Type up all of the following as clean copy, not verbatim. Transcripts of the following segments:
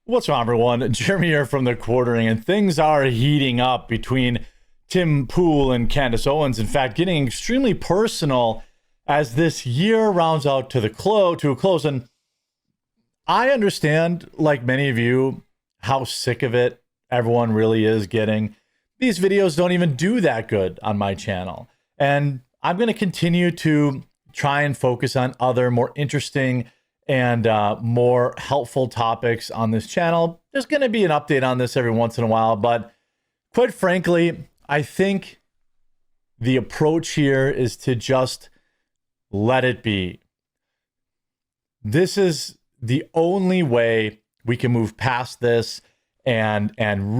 What's wrong, everyone? Jeremy here from the Quartering, and things are heating up between Tim Pool and Candace Owens. In fact, getting extremely personal as this year rounds out to a close. And I understand, like many of you, how sick of it everyone really is getting. These videos don't even do that good on my channel, and I'm going to continue to try and focus on other more interesting and more helpful topics on this channel. There's going to be an update on this every once in a while, but quite frankly, I think the approach here is to just let it be. This is the only way we can move past this and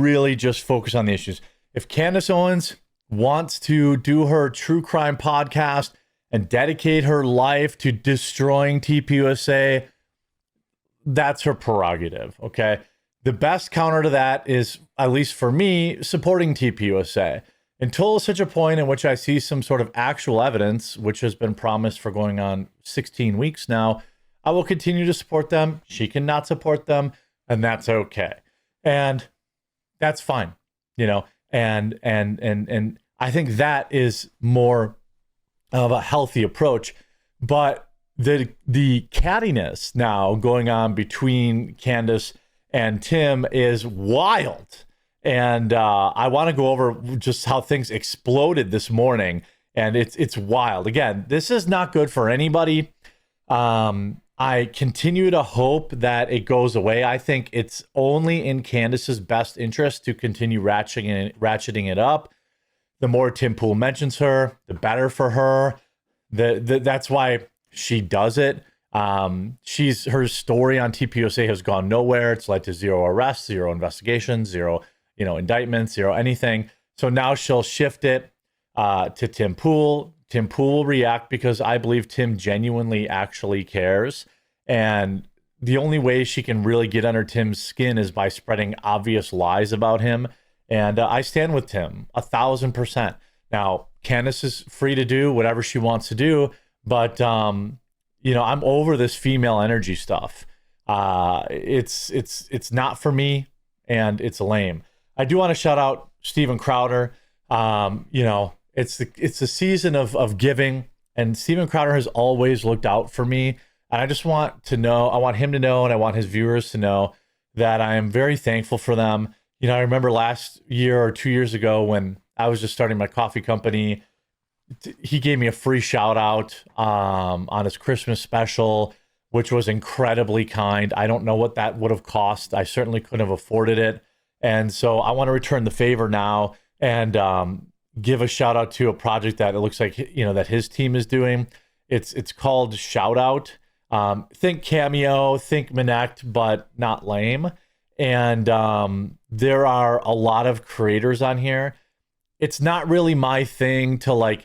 really just focus on the issues. If Candace Owens wants to do her true crime podcast and dedicate her life to destroying TPUSA, that's her prerogative, okay? The best counter to that is, at least for me, supporting TPUSA. Until such a point in which I see some sort of actual evidence, which has been promised for going on 16 weeks now, I will continue to support them. She cannot support them, and that's okay. And that's fine, you know? And I think that is more of a healthy approach. But the cattiness now going on between Candace and Tim is wild. And I want to go over just how things exploded this morning. And it's wild. Again, this is not good for anybody. I continue to hope that it goes away. I think it's only in Candace's best interest to continue ratcheting it up. The more Tim Pool mentions her, the better for her. That's why she does it. Her story on TPUSA has gone nowhere. It's led to zero arrests, zero investigations, zero indictments, zero anything. So now she'll shift it to Tim Pool. Tim Pool will react because I believe Tim genuinely actually cares. And the only way she can really get under Tim's skin is by spreading obvious lies about him. And I stand with Tim 1,000%. Now, Candace is free to do whatever she wants to do, but I'm over this female energy stuff. It's not for me, and it's lame. I do want to shout out Steven Crowder. It's the season of giving, and Steven Crowder has always looked out for me. And I just want to know, I want him to know, and I want his viewers to know that I am very thankful for them. You know, I remember last year or 2 years ago when I was just starting my coffee company, he gave me a free shout out on his Christmas special, which was incredibly kind. I don't know what that would have cost. I certainly couldn't have afforded it. And so I want to return the favor now and give a shout out to a project that it looks like, that his team is doing. It's called Shoutout. Think Cameo, think Minect, but not lame. And there are a lot of creators on here. It's not really my thing to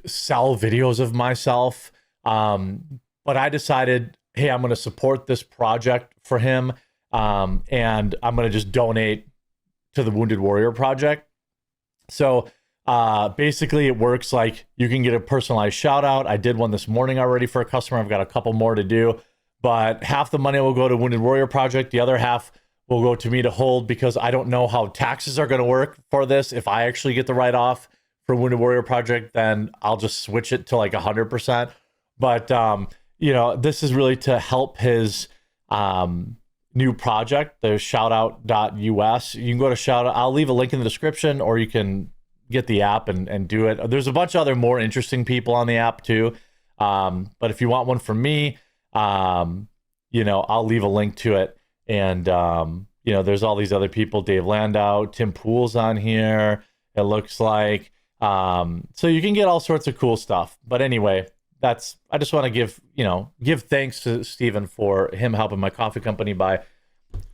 sell videos of myself. But I decided, hey, I'm going to support this project for him. And I'm going to just donate to the Wounded Warrior Project. So basically it works like you can get a personalized shout out. I did one this morning already for a customer. I've got a couple more to do, but half the money will go to Wounded Warrior Project. The other half will go to me to hold, because I don't know how taxes are going to work for this. If I actually get the write-off for Wounded Warrior Project, then I'll just switch it to 100%. But, this is really to help his new project. There's shoutout.us. You can go to Shoutout. I'll leave a link in the description, or you can get the app and do it. There's a bunch of other more interesting people on the app too. But if you want one from me, I'll leave a link to it. And, there's all these other people, Dave Landau, Tim Pool's on here, it looks like. So you can get all sorts of cool stuff. But anyway, I just want to give thanks to Steven for him helping my coffee company by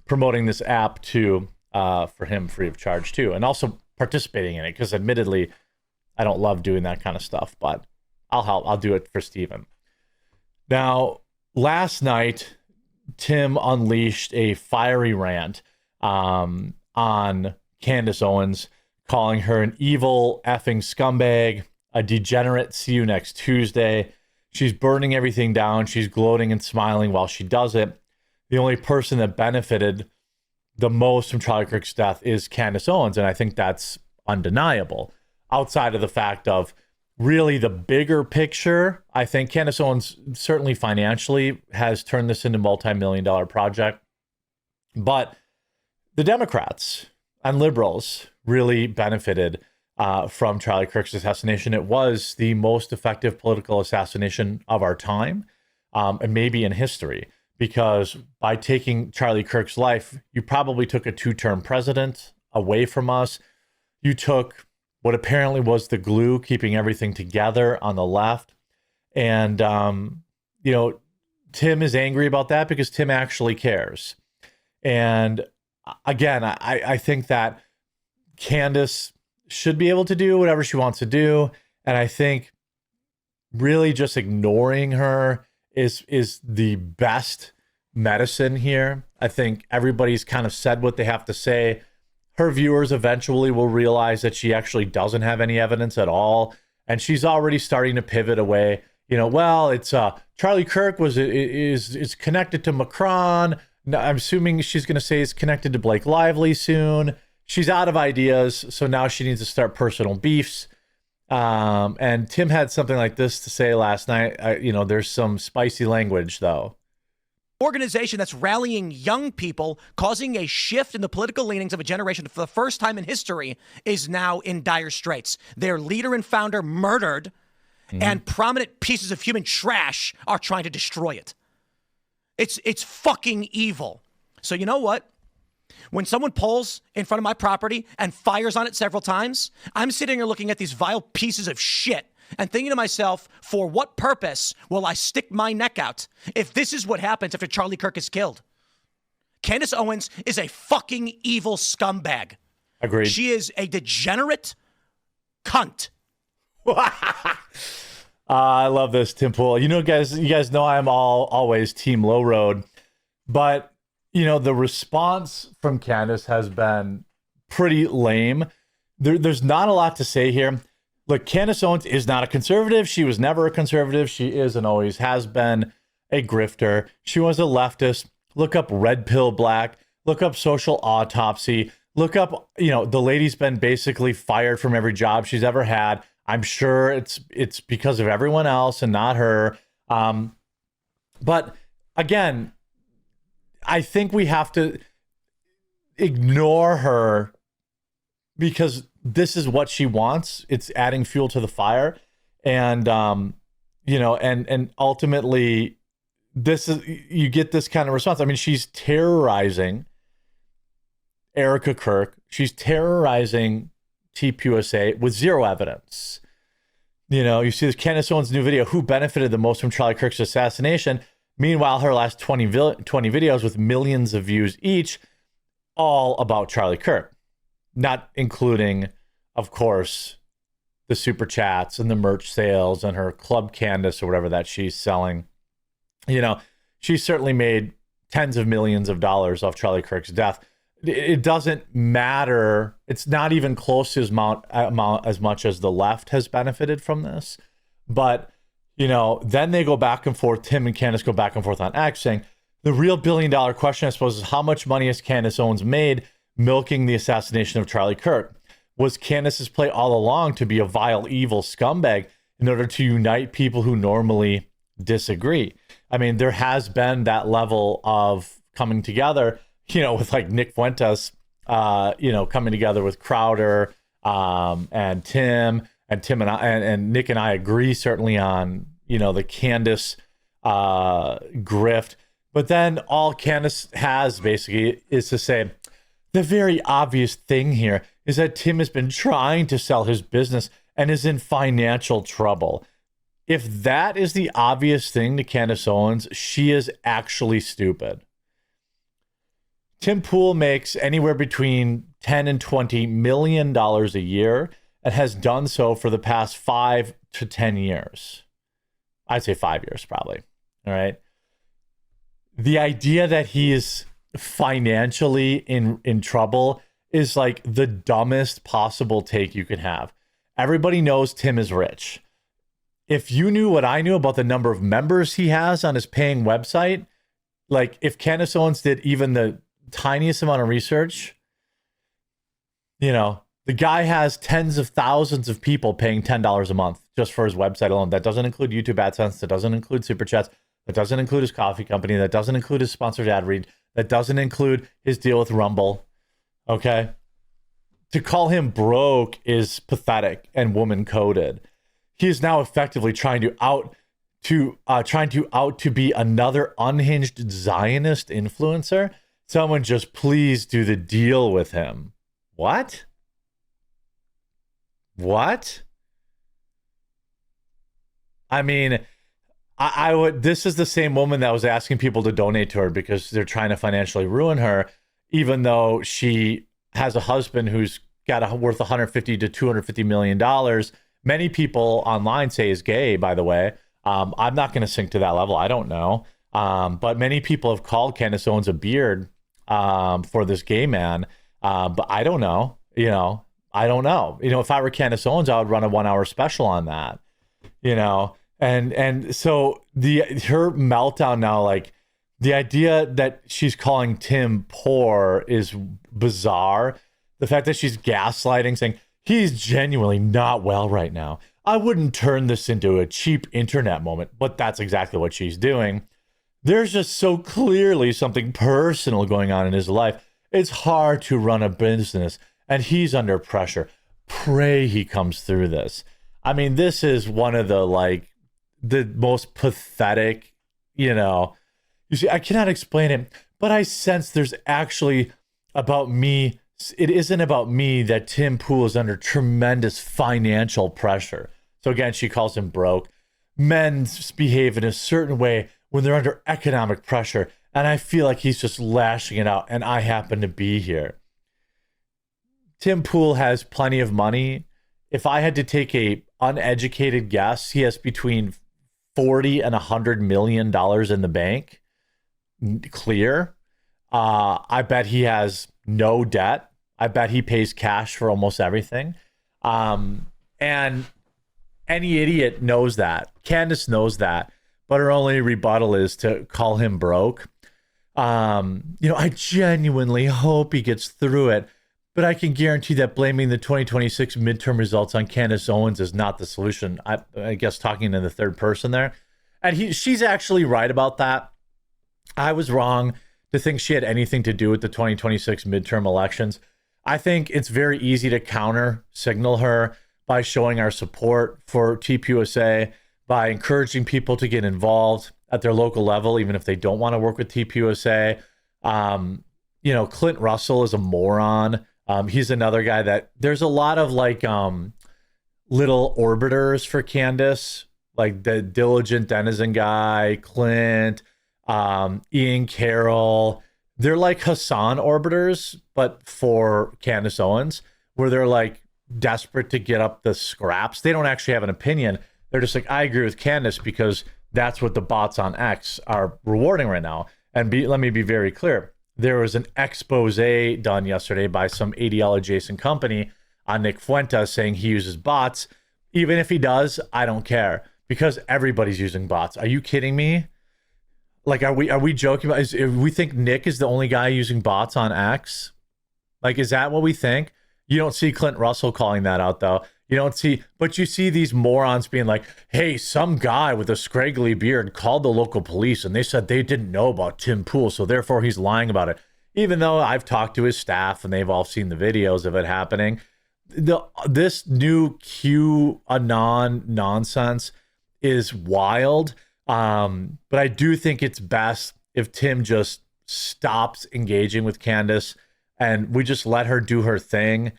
promoting this app for him free of charge too. And also participating in it, because admittedly, I don't love doing that kind of stuff, but I'll help. I'll do it for Steven. Now, last night, Tim unleashed a fiery rant on Candace Owens, calling her an evil effing scumbag, a degenerate. See you next Tuesday. She's burning everything down. She's gloating and smiling while she does it. The only person that benefited the most from Charlie Kirk's death is Candace Owens, and I think that's undeniable. Outside of the fact of really the bigger picture, I think Candace Owens certainly financially has turned this into a multi-million-dollar project. But the Democrats and liberals really benefited from Charlie Kirk's assassination. It was the most effective political assassination of our time, and maybe in history, because by taking Charlie Kirk's life, you probably took a 2-term president away from us. You took what apparently was the glue keeping everything together on the left. And, Tim is angry about that because Tim actually cares. And again, I think that Candace should be able to do whatever she wants to do. And I think really just ignoring her is the best medicine here. I think everybody's kind of said what they have to say. Her viewers eventually will realize that she actually doesn't have any evidence at all. And she's already starting to pivot away. It's Charlie Kirk is connected to Macron. I'm assuming she's going to say it's connected to Blake Lively soon. She's out of ideas, so now she needs to start personal beefs. And Tim had something like this to say last night. There's some spicy language, though. Organization that's rallying young people, causing a shift in the political leanings of a generation for the first time in history, is now in dire straits. Their leader and founder murdered, and prominent pieces of human trash are trying to destroy it. It's fucking evil. So you know what? When someone pulls in front of my property and fires on it several times, I'm sitting here looking at these vile pieces of shit and thinking to myself, for what purpose will I stick my neck out if this is what happens after Charlie Kirk is killed? Candace Owens is a fucking evil scumbag. Agreed. She is a degenerate cunt. I love this, Tim Pool. You guys know I'm always team low road, but the response from Candace has been pretty lame. There's not a lot to say here. Look, Candace Owens is not a conservative. She was never a conservative. She is and always has been a grifter. She was a leftist. Look up Red Pill Black. Look up Social Autopsy. Look up, the lady's been basically fired from every job she's ever had. I'm sure it's because of everyone else and not her. But again, I think we have to ignore her because this is what she wants. It's adding fuel to the fire. And, and ultimately you get this kind of response. I mean, she's terrorizing Erica Kirk. She's terrorizing TPUSA with zero evidence. You see this Candace Owens' new video, who benefited the most from Charlie Kirk's assassination. Meanwhile, her last 20 videos with millions of views each, all about Charlie Kirk. Not including, of course, the super chats and the merch sales and her Club Candace or whatever that she's selling. She certainly made tens of millions of dollars off Charlie Kirk's death. It doesn't matter. It's not even close to amount as much as the left has benefited from this. But, then they go back and forth. Tim and Candace go back and forth on X, saying the real billion-dollar question, I suppose, is how much money has Candace Owens made milking the assassination of Charlie Kirk? Was Candace's play all along to be a vile, evil scumbag in order to unite people who normally disagree? I mean, there has been that level of coming together, with like Nick Fuentes, coming together with Crowder and Tim and I and Nick and I agree certainly on, the Candace grift. But then all Candace has basically is to say, the very obvious thing here is that Tim has been trying to sell his business and is in financial trouble. If that is the obvious thing to Candace Owens, she is actually stupid. Tim Pool makes anywhere between $10 and $20 million a year and has done so for the past 5 to 10 years. I'd say 5 years probably. All right. The idea that he is financially in trouble is like the dumbest possible take you can have. Everybody knows Tim is rich. If you knew what I knew about the number of members he has on his paying website, like if Candace Owens did even tiniest amount of research, you know, the guy has tens of thousands of people paying $10 a month just for his website alone. That doesn't include YouTube AdSense. That doesn't include Super Chats. That doesn't include his coffee company. That doesn't include his sponsored ad read. That doesn't include his deal with Rumble. Okay? To call him broke is pathetic and woman-coded. He is now effectively trying to out to be another unhinged Zionist influencer. Someone just please do the deal with him. What? What? I mean, I would. This is the same woman that was asking people to donate to her because they're trying to financially ruin her, even though she has a husband who's got worth 150 to 250 million dollars. Many people online say is gay. By the way, I'm not going to sink to that level. I don't know, but many people have called Candace Owens a beard for this gay man. But I don't know. I don't know. If I were Candace Owens, I would run a 1-hour special on that. And so her meltdown now, like the idea that she's calling Tim poor is bizarre. The fact that she's gaslighting, saying he's genuinely not well right now. I wouldn't turn this into a cheap internet moment, but that's exactly what she's doing. There's just so clearly something personal going on in his life. It's hard to run a business, and he's under pressure. Pray he comes through this. I mean, this is one of the most pathetic, you see, I cannot explain it, but I sense there's actually about me. It isn't about me that Tim Pool is under tremendous financial pressure. So again, she calls him broke. Men behave in a certain way when they're under economic pressure. And I feel like he's just lashing it out, and I happen to be here. Tim Pool has plenty of money. If I had to take a uneducated guess, he has between $40 and $100 million in the bank. Clear. I bet he has no debt. I bet he pays cash for almost everything. And any idiot knows that. Candace knows that. But her only rebuttal is to call him broke. I genuinely hope he gets through it, but I can guarantee that blaming the 2026 midterm results on Candace Owens is not the solution. I guess talking in the third person there. And she's actually right about that. I was wrong to think she had anything to do with the 2026 midterm elections. I think it's very easy to counter signal her by showing our support for TPUSA, by encouraging people to get involved at their local level, even if they don't want to work with TPUSA. Clint Russell is a moron. He's another guy that there's a lot of little orbiters for Candace, like the Diligent Denizen guy, Clint, Ian Carroll. They're like Hassan orbiters, but for Candace Owens, where they're like desperate to get up the scraps. They don't actually have an opinion. They're just like, I agree with Candace because that's what the bots on X are rewarding right now. And let me be very clear. There was an expose done yesterday by some ADL adjacent company on Nick Fuentes saying he uses bots. Even if he does, I don't care because everybody's using bots. Are you kidding me? Like, are we joking about? We think Nick is the only guy using bots on X? Like, is that what we think? You don't see Clint Russell calling that out though. But you see these morons being like, hey, some guy with a scraggly beard called the local police and they said they didn't know about Tim Pool, so therefore he's lying about it. Even though I've talked to his staff and they've all seen the videos of it happening. This new QAnon nonsense is wild. But I do think it's best if Tim just stops engaging with Candace and we just let her do her thing.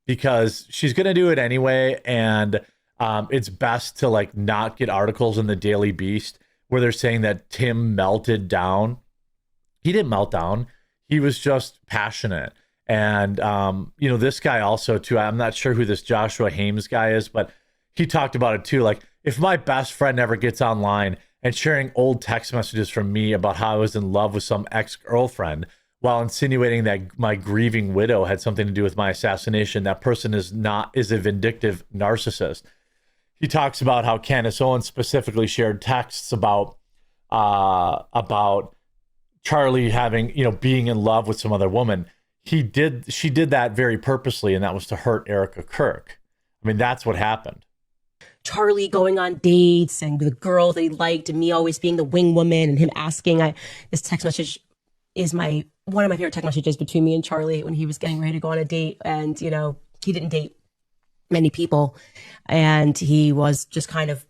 Because she's going to do it anyway. And it's best to not get articles in the Daily Beast where they're saying that Tim melted down. He didn't melt down. He was just passionate. And, this guy also too, I'm not sure who this Joshua Hames guy is, but he talked about it too. Like, if my best friend ever gets online and sharing old text messages from me about how I was in love with some ex-girlfriend, while insinuating that my grieving widow had something to do with my assassination, that person is a vindictive narcissist. He talks about how Candace Owens specifically shared texts about Charlie having, being in love with some other woman. She did that very purposely, and that was to hurt Erica Kirk. I mean, that's what happened. Charlie going on dates and the girl they liked, and me always being the wing woman, and him asking. This text message is one of my favorite text messages between me and Charlie when he was getting ready to go on a date, and he didn't date many people, and he was just kind of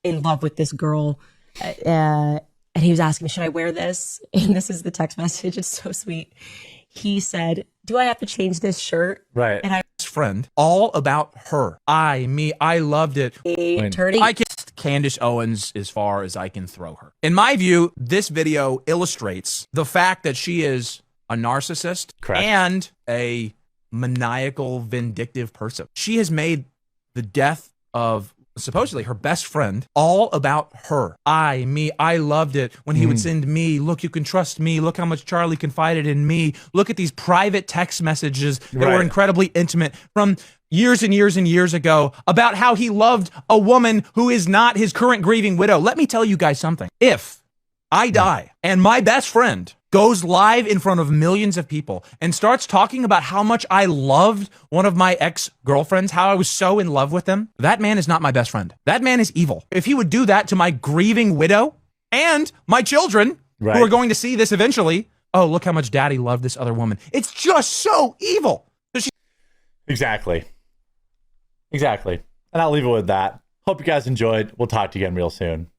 in love with this girl, and he was asking me, should I wear this? And this is the text message. It's so sweet. He said, do I have to change this shirt? Right. And friend, all about her. I loved it. I kissed Candace Owens as far as I can throw her. In my view, this video illustrates the fact that she is a narcissist. Correct. And a maniacal, vindictive person. She has made the death of supposedly her best friend all about her. I loved it when he would send me, look, you can trust me. Look how much Charlie confided in me. Look at these private text messages that were incredibly intimate from years and years and years ago about how he loved a woman who is not his current grieving widow. Let me tell you guys something. If I die and my best friend goes live in front of millions of people and starts talking about how much I loved one of my ex-girlfriends, how I was so in love with them, that man is not my best friend. That man is evil. If he would do that to my grieving widow and my children, who are going to see this eventually, oh, look how much daddy loved this other woman. It's just so evil. Exactly. And I'll leave it with that. Hope you guys enjoyed. We'll talk to you again real soon.